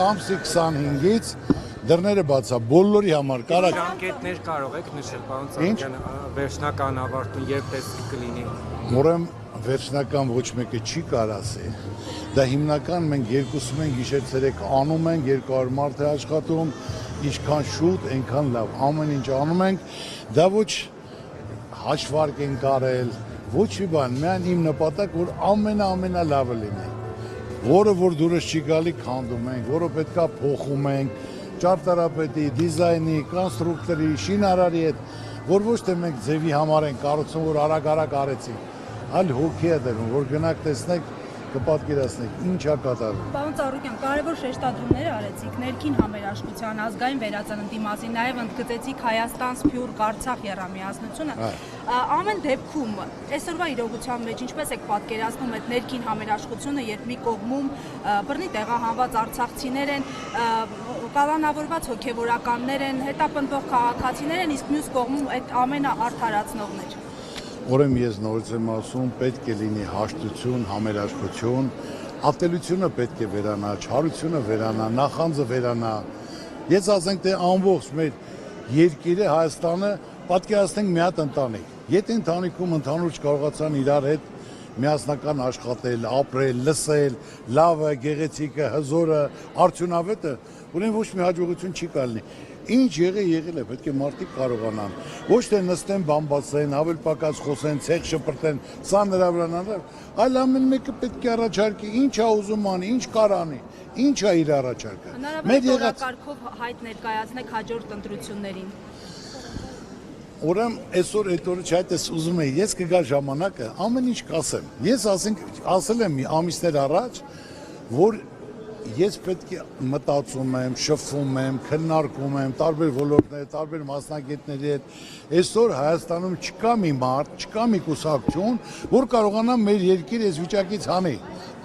ամսի 25-ից դռները բացա բոլորի համար կարակ ժամկետներ կարող եք նշել, պարոն Ծառուկյան, վերջնական ավարտուն երբ տեսք կլինի։ Ուրեմն վերջնական ոչ մեկը չի կարող ասել։ Դա հիմնական մենք երկուսում ենք գիշեր-ցերեկ անում ենք, 200 մարդ է աշխատում, ինչքան շուտ, այնքան լավ։ Ամեն ինչ անում ենք, դա ոչ հաշվարկ ենք արել, ոչ մի բան, միայն իմ նպատակ, որ ամենալավը լինի։ Որը որ դուրս չի գալի, քանդում ենք, որը պետքա փոխում ենք, ճարտարապետի, դիզայնի, կոնստրուկտորի, շինարարի հետ, որ ոչ թե մենք ձևի համար ենք կառուցում, որ արագ արեցինք, այլ հոգի է դրում, որ գնաք տեսնեք, կպատկերացնեք, ինչ է կատարվում։ Պարոն Ծառուկյան, կարևոր շեշտադրումներ արեցիք ներքին համերաշխության, ազգային վերածննդի մասին, նաև ընդգծեցիք Հայաստան, Սփյուռք, Արցախ եռամիասնությունը։ Ամեն դեպքում այսօրվա իրողության մեջ ինչպես եք պատկերացնում այդ ներքին համերաշխությունը, երբ մի կողմում բռնի տեղահանված արցախցիներ են, կալանավորված հոգևորականներ են, հետապնդվող քաղաքացիներ են, իսկ մյուս կողմում այդ ամենը արդարացնողներ։ Ուրեմն ես նորից եմ ասում, պետք է լինի հաշտություն, համերաշխություն, ատելությունը պետք է վերանա, չարությունը վերանա, նախանձը վերանա։ Ես ասենք, թե ամբողջ մեր երկիրը, Հայաստանը պատկերացնենք մի հատ ընտանիք։ Եթե ընտանիքում ընդհանուր չկարողացան իրար հետ միասնական աշխատել, ապրել, լսել, լավը, գեղեցիկը, հզորը, արդյունավետը, ուրեմն ոչ մի հաջողություն չի կլինի։ Ինչ եղել է, պետք է մարդիկ կարողանան, ոչ թե նստեն բամբասեն, ավել պակաս խոսեն, ցեխ շպրտեն, սա նրա վրա, այլ ամեն մեկը պետք է առաջարկի, ինչ է ուզում անի, ինչ կարանի, ինչ է իր առաջարկը։ Հնարավոր օրակարգով հայտ ներկայացնեք հաջորդ ընտրություններին։ Ուրեմն այսօր այդ օրը չայտես ուզում եմ, ես կգա ժամանակը, ամեն ինչ կասեմ։ Ես ասել եմ մի ամիսներ առաջ, որ ես պետք է մտածում եմ, շփվում եմ, քննարկում եմ տարբեր ոլորտներ, տարբեր մասնագետների հետ։ Այսօր Հայաստանում չկա մի մարդ, չկա մի կուսակցություն, որ կարողանա մեր երկիրը այս վիճակից հանի։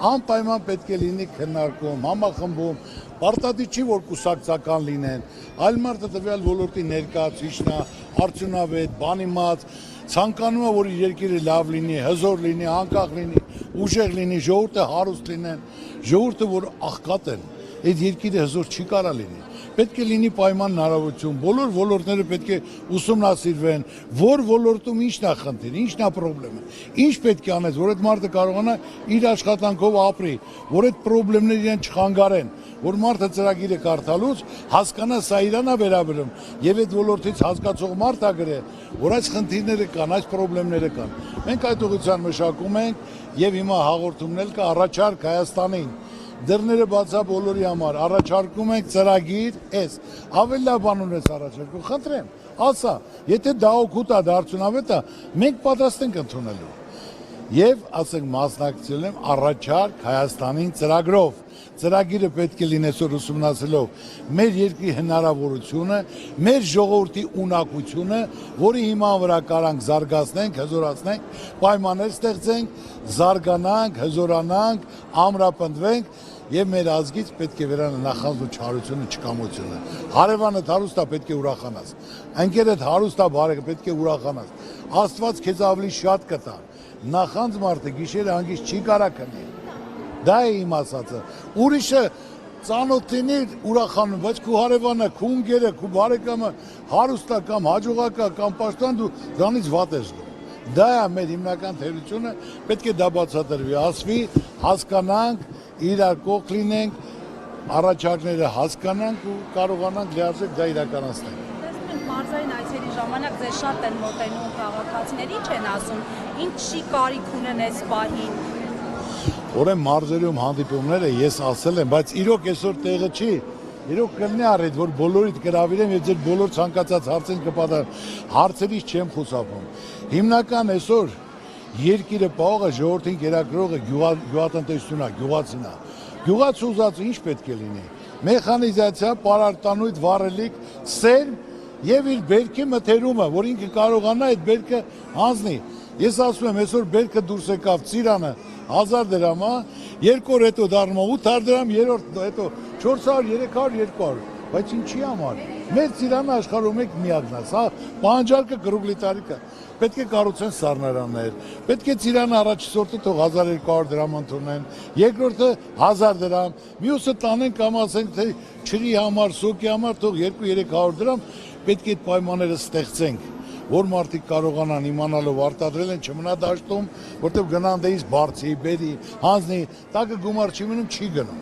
Անպայման պետք է լինի քննարկում, համախմբում, պարտադիր չի որ կուսակցական լինեն, այլ մարդը տվյալ ոլորտի ներկայացուցիչն է, արդյունավետ, բանիմաց, ցանկանում է որ իր երկիրը լավ լինի, հզոր լինի, անկախ լինի, ուժեղ լինի, ժողովուրդը հարուստ լինեն, ժողովուրդը որ աղքատ են, այդ երկիրը հզոր չի կարա լինի։ Պետք է լինի պայման հնարավորություն, բոլոր ոլորտները պետք է ուսումնասիրվեն, որ ոլորտում ինչն է խնդիրը, ինչն է խնդրեմը, ինչ պետք է անես, որ այդ մարդը կարողանա իր աշխատանքով ապրի, որ այդ խնդիրները իրեն չխանգարեն, որ մարդը ծրագիրը կարդալուց հասկանա սա իրան է վերաբերում եւ այդ ոլորտից հասկացող մարդ է գրե, որ այս խնդիրները կան, այս խնդիրները կան։ Մենք այդ ուղղությամբ մշակում ենք եւ հիմա հաղորդումներ կա առաջարկ Հայաստանին։ Դռները բացա բոլորի համար, առաջարկում ենք ծրագիր, ավելի լավ բան ունես առաջարկում, խնդրեմ, ասա, եթե դա օգուտ է, դա արդյունավետ է, մենք պատրաստ ենք ընդունելու։ Եվ ասենք մասնակցել եմ առաջարկ Հայաստանին ծրագրով, ծրագիրը պետք է լինի այսօր ուսումնասիրելով մեր երկրի հնարավորությունը, մեր ժողովրդի ունակությունը, որի հիման վրա կարանք զարգացնենք, հզորացնենք, պայմաններ ստեղծենք, զարգանանք, հզորանանք, ամրապնդվենք եւ մեր ազգից պետք է վերանա նախանձ ու չարությունը, չկամությունը։ Հարևանդ հարուստ է պետք է ուրախանաս։ Ընկերդ հարուստ է բարեկը պետք է ուրախանաս։ Աստված քեզ ավելի շատ կտա։ Նախանձ մարդը գիշերը հանգիստ չի կարա քնի։ Դա է իմ ասածը։ Ուրիշը ծանոթինի ուրախանում, բայց քու հարևանը, քու ընկերը, քու բարեկամը հարուստ է կամ հաջողակ է կամ պաշտպան դու դրանից վատ ես դու։ Դա է մեր հիմնական թերությունը, պետք է դա բացատրվի, ասվի, հասկանանք, իրար կողք լինենք, առաջարկները հասկանանք ու կարողանանք լիարժեք դա իրականացնել։ Տեսնում ենք մարզային այցերի ժամանակ ձեզ շատ են մոտենում քաղաքացիներ, ինչ են ասում, ինչի կարիք ունեն այս պահին։ Ուրեմն մարզերում հանդիպումները ես ասել եմ, բայց իրոք այսօր տեղը չի, իրոք կլինի առիթ, որ բոլորիդ կհրավիրեմ եւ ձեր բոլոր ցանկացած հարցերին կպատասխանեմ, հարցերից չեմ խուսափում։ Հիմնական այսօր երկիրը պահողը ժողովրդին կերակրողը գյուղատնտեսությունն է, գյուղացին է։ Գյուղացու ուզածը ինչ պետք է լինի։ Մեխանիզացիա, պարարտանույթ, վառելիք, սերմ եւ իր բերքի մթերումը, որ ինքը կարողանա այդ բերքը հանձնի։ Ես ասում եմ, այսօր բերքը դուրս եկավ ծիրանը 1000 դրամ, երկու օր հետո դառնում 800 դրամ, երրորդ հետո 400, 300, 200, բայց ինչի համար։ Մեր ծիրանը աշխարհում եք միակն է, սա պահանջարկը կրուգլի տարիքը։ պետք է կառուցեն սառնարաններ, պետք է Ծիրան առաջին թող 1200 դրամ ընդունեն, երկրորդը 1000 դրամ, մյուսը տանեն կամ ասենք թե ջրի համար, սոկի համար թող 200-300 դրամ, պետք է այդ պայմանները ստեղծենք, որ մարդիկ կարողանան իմանալով արտադրել են չմնա դաշտում, որտեղ գնանդեից բարձի, բերի, հանձնի, տակը գումար չի մնում, չի գնում։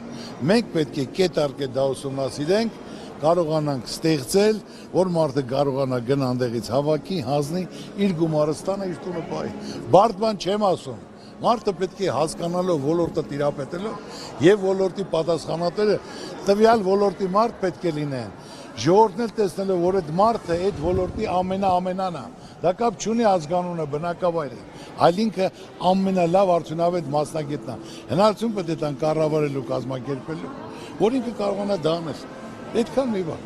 Մենք պետք է կետ առ կետ դա ուսումնասիրենք, կարողանանք ստեղծել, որ մարդը կարողանա գնանդեղից հավաքի, հանձնի, իր գումարը ստանա, իր տունը պահի։ Բարդ բան չեմ ասում։ Մարդը պետք է հասկանալով ոլորտը տիրապետելով եւ ոլորտի պատասխանատերը տվյալ ոլորտի մարդ պետք է լինեն։ Ժողովուրդն էլ տեսնելով, որ այդ մարդը այդ ոլորտի ամենան է, դա կապ չունի ազգանունը, բնակավայրը, այլ ինքը ամենալավ արդյունավետ մասնագետն է։ Հնարավորություն պետք է տան կառավարելու, կազմակերպելու, որ ինքը կարողանա դա անել։ Այդքան մի բան։